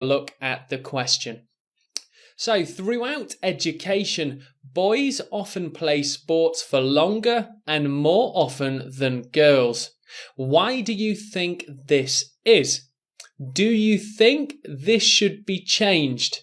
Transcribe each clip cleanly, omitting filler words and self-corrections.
look at the question. So, throughout education, boys often play sports for longer and more often than girls. Why do you think this is? Do you think this should be changed?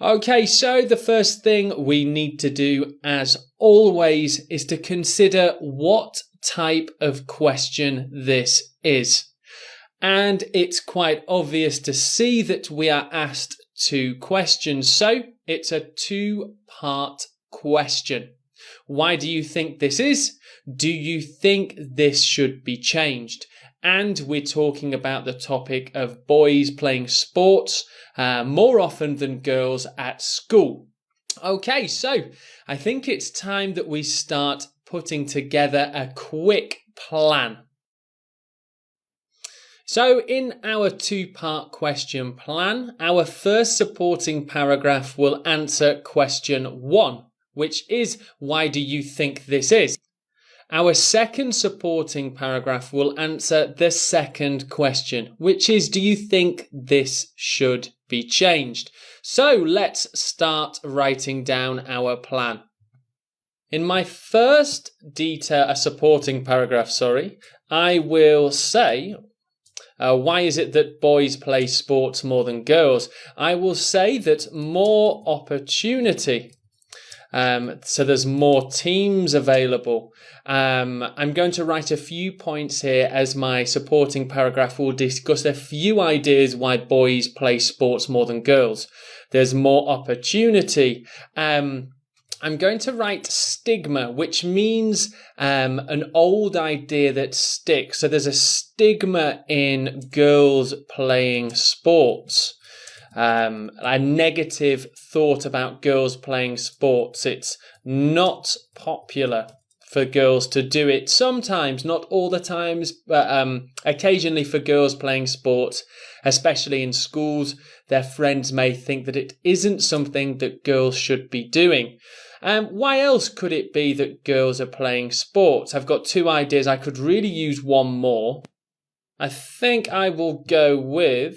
Okay, so the first thing we need to do, as always, is to consider what type of question this is. And it's quite obvious to see that we are asked two questions. So it's a two-part question. Why do you think this is? Do you think this should be changed? And we're talking about the topic of boys playing sports more often than girls at school. Okay, so I think it's time that we start putting together a quick plan. So in our two-part question plan, our first supporting paragraph will answer question 1, which is, why do you think this is? Our second supporting paragraph will answer the second question, which is, do you think this should be changed? So let's start writing down our plan. In my first supporting paragraph, I will say, why is it that boys play sports more than girls? I will say that more opportunity. So there's more teams available. I'm going to write a few points here as my supporting paragraph will discuss a few ideas why boys play sports more than girls. There's more opportunity. I'm going to write stigma, which means an old idea that sticks. So there's a stigma in girls playing sports. A negative thought about girls playing sports. It's not popular for girls to do it. Sometimes, not all the times, but occasionally for girls playing sports, especially in schools, their friends may think that it isn't something that girls should be doing. Why else could it be that girls are playing sports? I've got two ideas. I could really use one more. I think I will go with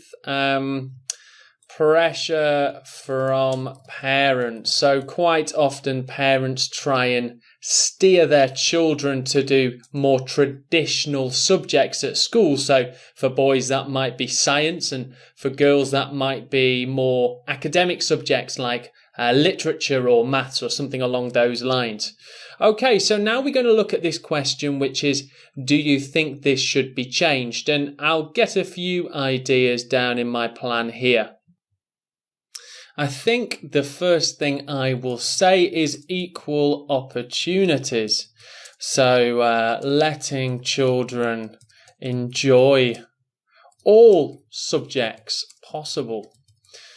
pressure from parents. So quite often parents try and steer their children to do more traditional subjects at school. So for boys that might be science, and for girls that might be more academic subjects like literature or maths or something along those lines. Okay, so now we're going to look at this question, which is, do you think this should be changed? And I'll get a few ideas down in my plan here. I think the first thing I will say is equal opportunities. So letting children enjoy all subjects possible.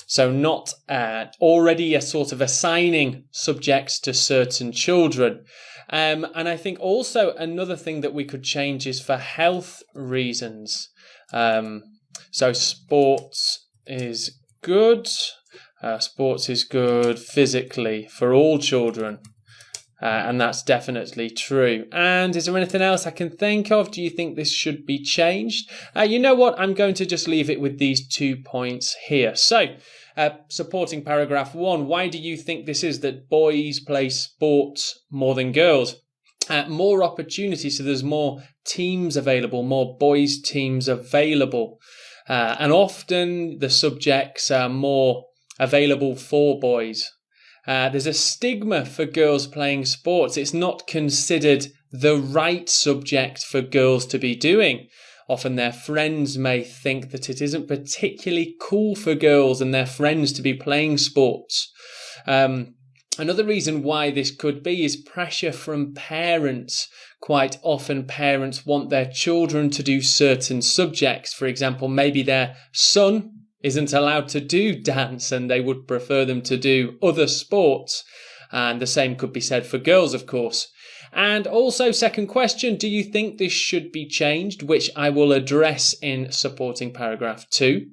So not already a sort of assigning subjects to certain children. And I think also another thing that we could change is for health reasons. So sports is good. Sports is good physically for all children. And that's definitely true. And is there anything else I can think of? Do you think this should be changed? You know what? I'm going to just leave it with these 2 points here. So, supporting paragraph 1. Why do you think this is that boys play sports more than girls? More opportunity, so there's more teams available, more boys teams available. And often the subjects are more available for boys. There's a stigma for girls playing sports. It's not considered the right subject for girls to be doing. Often their friends may think that it isn't particularly cool for girls and their friends to be playing sports. Another reason why this could be is pressure from parents. Quite often parents want their children to do certain subjects. For example, maybe their son isn't allowed to do dance and they would prefer them to do other sports. And the same could be said for girls, of course. And also, second question, do you think this should be changed? Which I will address in supporting paragraph 2.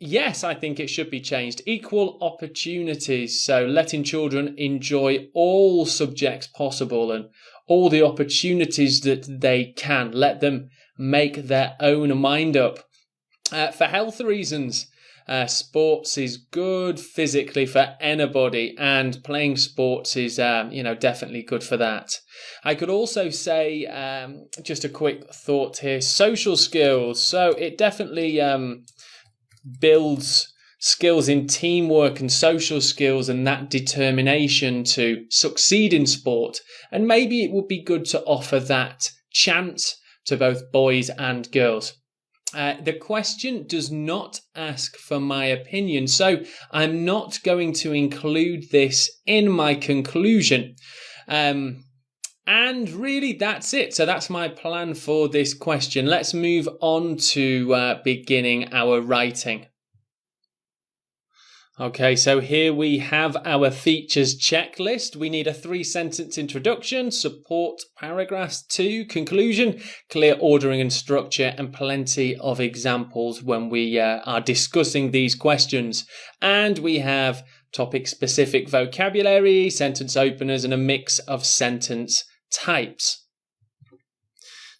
Yes, I think it should be changed. Equal opportunities. So letting children enjoy all subjects possible and all the opportunities that they can. Let them make their own mind up. For health reasons, sports is good physically for anybody, and playing sports is, definitely good for that. I could also say, just a quick thought here, social skills. So it definitely builds skills in teamwork and social skills and that determination to succeed in sport. And maybe it would be good to offer that chance to both boys and girls. The question does not ask for my opinion, so I'm not going to include this in my conclusion. And really, that's it. So that's my plan for this question. Let's move on to beginning our writing. Okay, so here we have our features checklist. We need a 3-sentence introduction, support paragraphs 2, conclusion, clear ordering and structure, and plenty of examples when we are discussing these questions. And we have topic-specific vocabulary, sentence openers, and a mix of sentence types.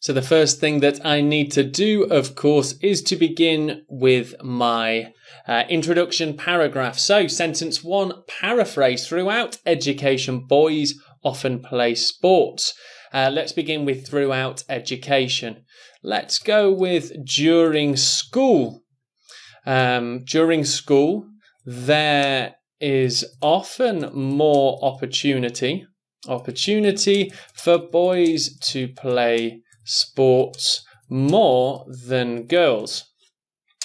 So the first thing that I need to do, of course, is to begin with my introduction paragraph. So sentence 1, paraphrase. Throughout education, boys often play sports. Let's begin with throughout education. Let's go with during school. During school, there is often more opportunity for boys to play sports more than girls.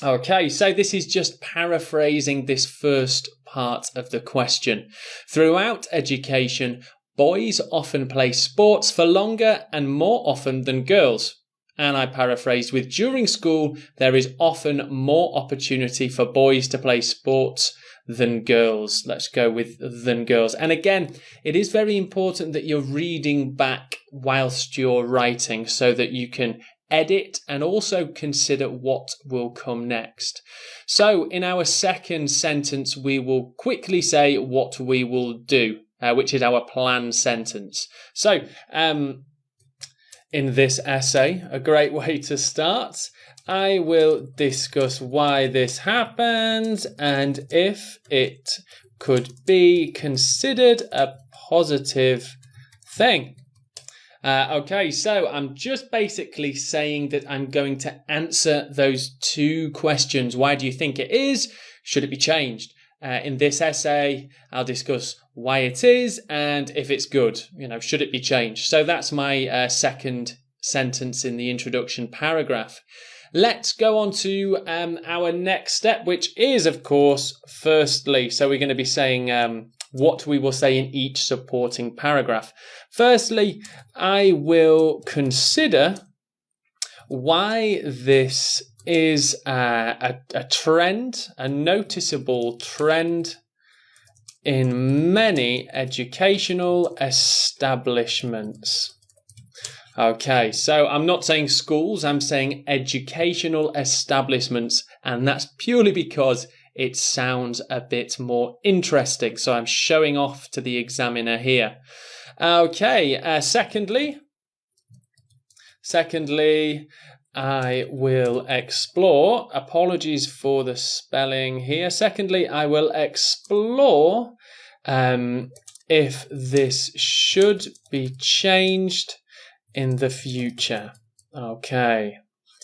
Okay, so this is just paraphrasing this first part of the question. Throughout education, boys often play sports for longer and more often than girls. And I paraphrased with during school, there is often more opportunity for boys to play sports than girls. Let's go with than girls. And again, it is very important that you're reading back whilst you're writing so that you can edit and also consider what will come next. So in our second sentence, we will quickly say what we will do, which is our plan sentence. So in this essay, a great way to start, I will discuss why this happened and if it could be considered a positive thing. Okay, so I'm just basically saying that I'm going to answer those 2 questions. Why do you think it is? Should it be changed? In this essay, I'll discuss why it is and if it's good. Should it be changed? So that's my second sentence in the introduction paragraph. Let's go on to our next step, which is, of course, firstly. So we're going to be saying what we will say in each supporting paragraph. Firstly, I will consider why this is a trend, a noticeable trend in many educational establishments. Okay, so I'm not saying schools, I'm saying educational establishments, and that's purely because it sounds a bit more interesting. So I'm showing off to the examiner here. Okay, secondly, I will explore, apologies for the spelling here. Secondly, I will explore if this should be changed in the future. Okay,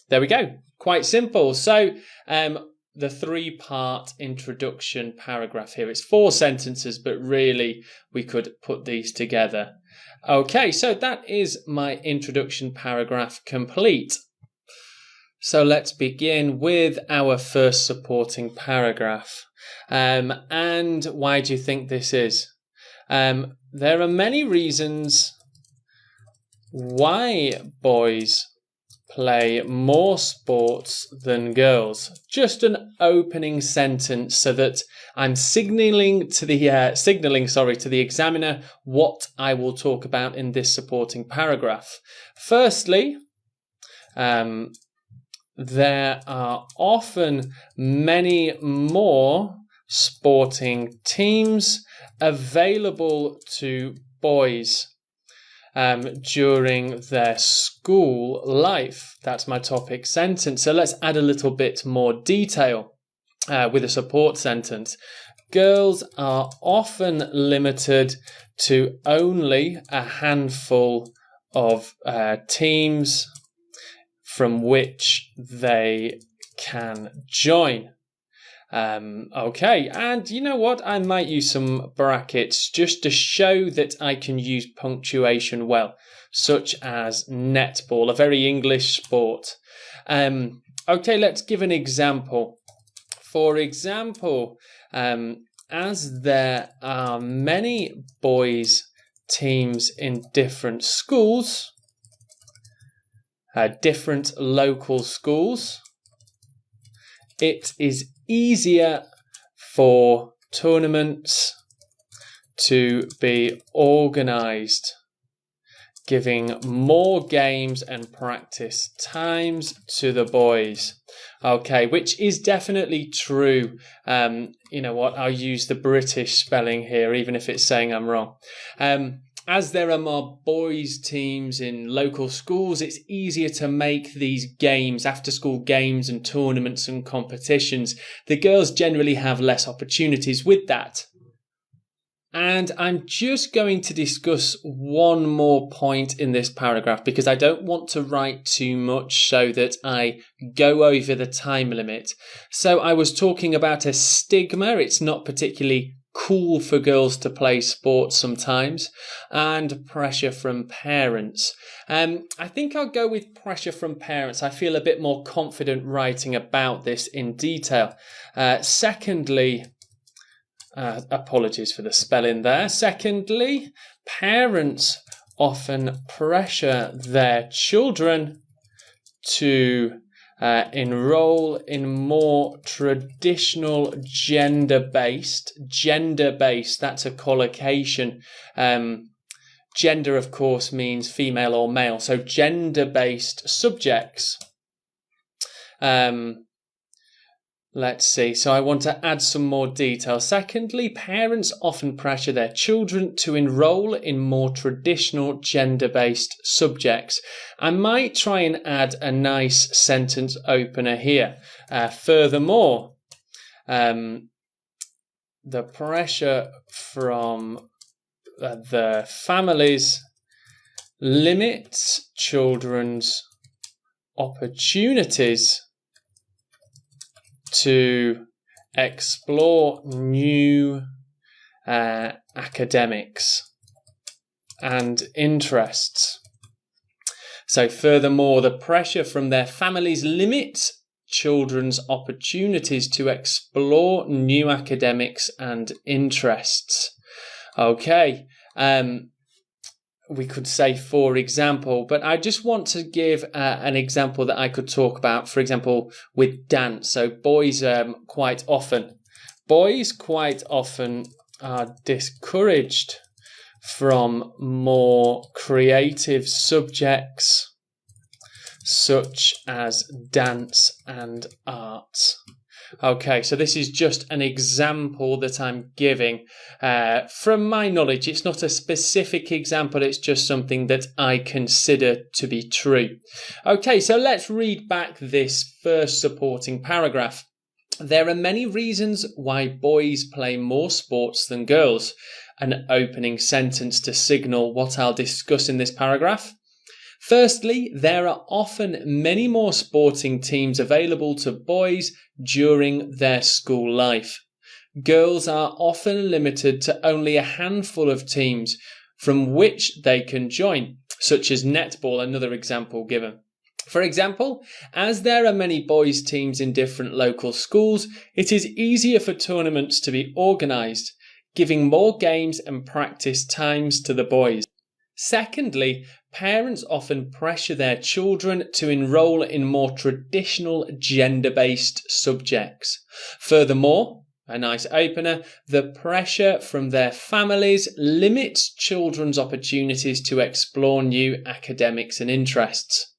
there we go. Quite simple. So the 3-part introduction paragraph here. It's 4 sentences, but really we could put these together. Okay, so that is my introduction paragraph complete. So let's begin with our first supporting paragraph. And why do you think this is? There are many reasons why boys play more sports than girls. Just an opening sentence so that I'm signaling to the examiner what I will talk about in this supporting paragraph. Firstly, there are often many more sporting teams available to boys. during their school life. That's my topic sentence. So let's add a little bit more detail with a support sentence. Girls are often limited to only a handful of teams from which they can join. Okay, and you know what? I might use some brackets just to show that I can use punctuation well, such as netball, a very English sport. Okay, let's give an example. For example, as there are many boys' teams in different schools, different local schools, it is easier for tournaments to be organised, giving more games and practice times to the boys. Okay, which is definitely true. You know what? I'll use the British spelling here, even if it's saying I'm wrong. As there are more boys' teams in local schools, it's easier to make these games, after-school games and tournaments and competitions. The girls generally have less opportunities with that. And I'm just going to discuss one more point in this paragraph because I don't want to write too much so that I go over the time limit. So I was talking about a stigma. It's not particularly cool for girls to play sports sometimes, and pressure from parents. I think I'll go with pressure from parents. I feel a bit more confident writing about this in detail. Secondly, apologies for the spelling there. Secondly, parents often pressure their children to enroll in more traditional gender-based, that's a collocation. Gender, of course, means female or male. So gender-based subjects. Let's see. So I want to add some more detail. Secondly, parents often pressure their children to enroll in more traditional gender-based subjects. I might try and add a nice sentence opener here. Furthermore, the pressure from the families limits children's opportunities to explore new academics and interests. So furthermore, the pressure from their families limits children's opportunities to explore new academics and interests. Okay, we could say for example, but I just want to give an example that I could talk about, for example, with dance. So boys quite often are discouraged from more creative subjects such as dance and arts. Okay, so this is just an example that I'm giving from my knowledge. It's not a specific example, it's just something that I consider to be true. Okay, so let's read back this first supporting paragraph. There are many reasons why boys play more sports than girls. An opening sentence to signal what I'll discuss in this paragraph. Firstly, there are often many more sporting teams available to boys during their school life. Girls are often limited to only a handful of teams from which they can join, such as netball, another example given. For example, as there are many boys' teams in different local schools, it is easier for tournaments to be organised, giving more games and practice times to the boys. Secondly, parents often pressure their children to enroll in more traditional gender-based subjects. Furthermore, a nice opener, the pressure from their families limits children's opportunities to explore new academics and interests.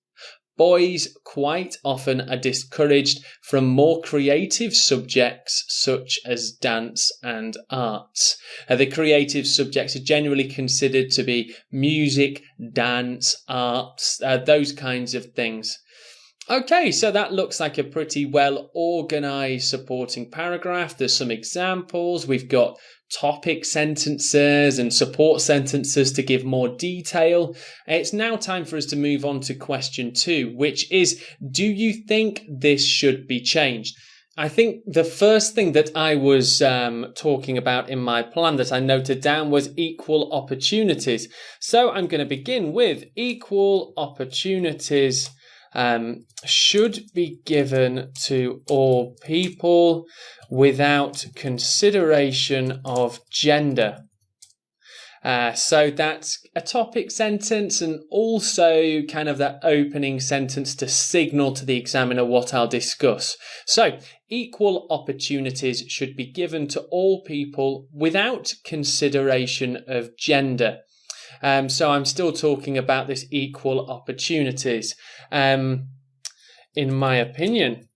boys quite often are discouraged from more creative subjects such as dance and arts. The creative subjects are generally considered to be music, dance, arts, those kinds of things. Okay, so that looks like a pretty well organised supporting paragraph. There's some examples. We've got topic sentences and support sentences to give more detail. It's now time for us to move on to question 2, which is, do you think this should be changed? I think the first thing that I was talking about in my plan that I noted down was equal opportunities. So I'm going to begin with equal opportunities should be given to all people without consideration of gender. So that's a topic sentence and also kind of that opening sentence to signal to the examiner what I'll discuss. So equal opportunities should be given to all people without consideration of gender. So I'm still talking about this equal opportunities. In my opinion,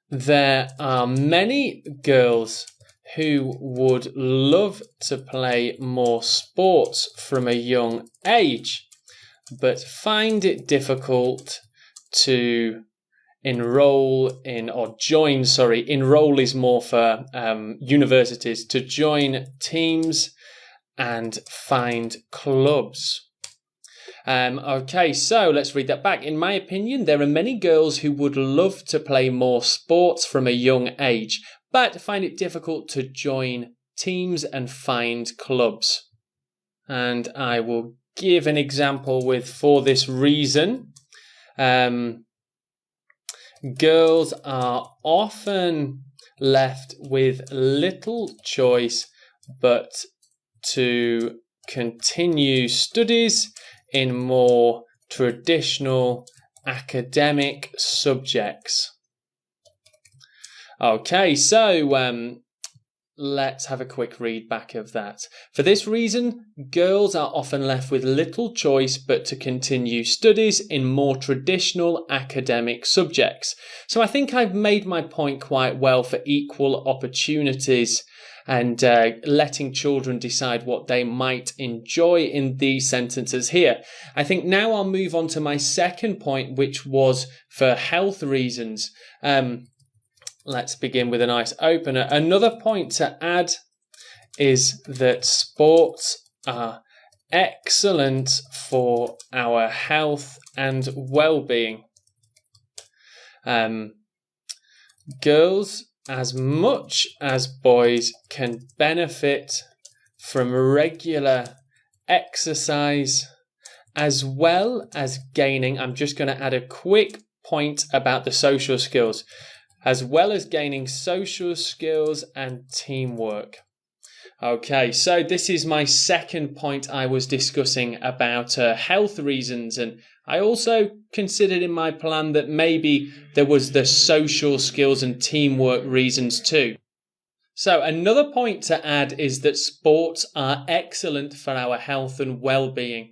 there are many girls who would love to play more sports from a young age, but find it difficult to enroll is more for universities, to join teams and find clubs. Okay, so let's read that back. In my opinion, there are many girls who would love to play more sports from a young age, but find it difficult to join teams and find clubs. And I will give an example with for this reason. Girls are often left with little choice but to continue studies in more traditional academic subjects. Okay, so let's have a quick read back of that. For this reason, girls are often left with little choice but to continue studies in more traditional academic subjects. So I think I've made my point quite well for equal opportunities and letting children decide what they might enjoy in these sentences here. I think now I'll move on to my second point, which was for health reasons. Let's begin with a nice opener. Another point to add is that sports are excellent for our health and well-being. Girls, as much as boys, can benefit from regular exercise as well as gaining, I'm just going to add a quick point about the social skills, as well as gaining social skills and teamwork. Okay, so this is my second point I was discussing about health reasons, and I also considered in my plan that maybe there was the social skills and teamwork reasons too. So another point to add is that sports are excellent for our health and well-being.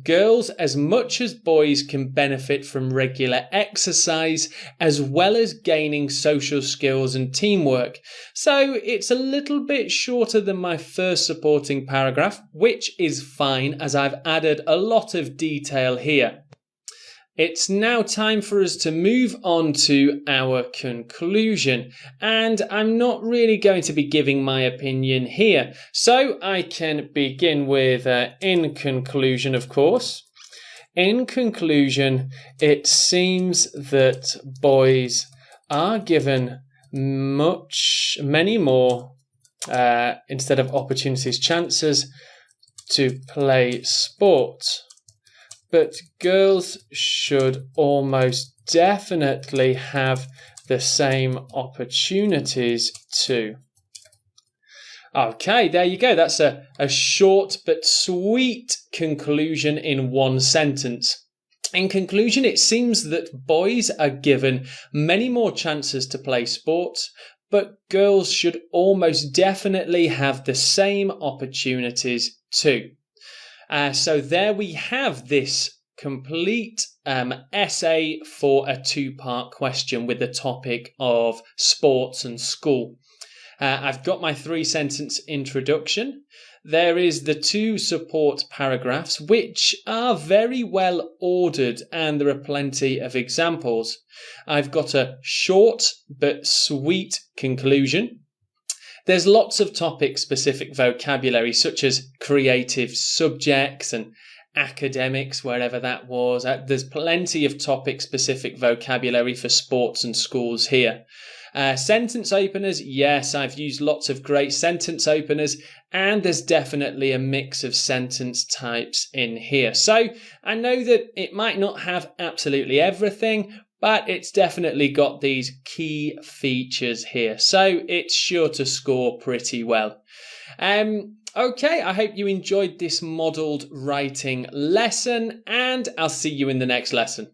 Girls, as much as boys, can benefit from regular exercise as well as gaining social skills and teamwork. So it's a little bit shorter than my first supporting paragraph, which is fine as I've added a lot of detail here. It's now time for us to move on to our conclusion, and I'm not really going to be giving my opinion here, so I can begin with in conclusion, of course. In conclusion, it seems that boys are given many more, instead of opportunities, chances to play sport. But girls should almost definitely have the same opportunities too. Okay, there you go. That's a short but sweet conclusion in one sentence. In conclusion, it seems that boys are given many more chances to play sports, but girls should almost definitely have the same opportunities too. So there we have this complete essay for a 2-part question with the topic of sports and school. I've got my 3-sentence introduction. There is the 2 support paragraphs, which are very well ordered, and there are plenty of examples. I've got a short but sweet conclusion. There's lots of topic-specific vocabulary, such as creative subjects and academics, wherever that was. There's plenty of topic-specific vocabulary for sports and schools here. Sentence openers, yes, I've used lots of great sentence openers, and there's definitely a mix of sentence types in here. So I know that it might not have absolutely everything, but it's definitely got these key features here. So it's sure to score pretty well. Okay, I hope you enjoyed this modelled writing lesson, and I'll see you in the next lesson.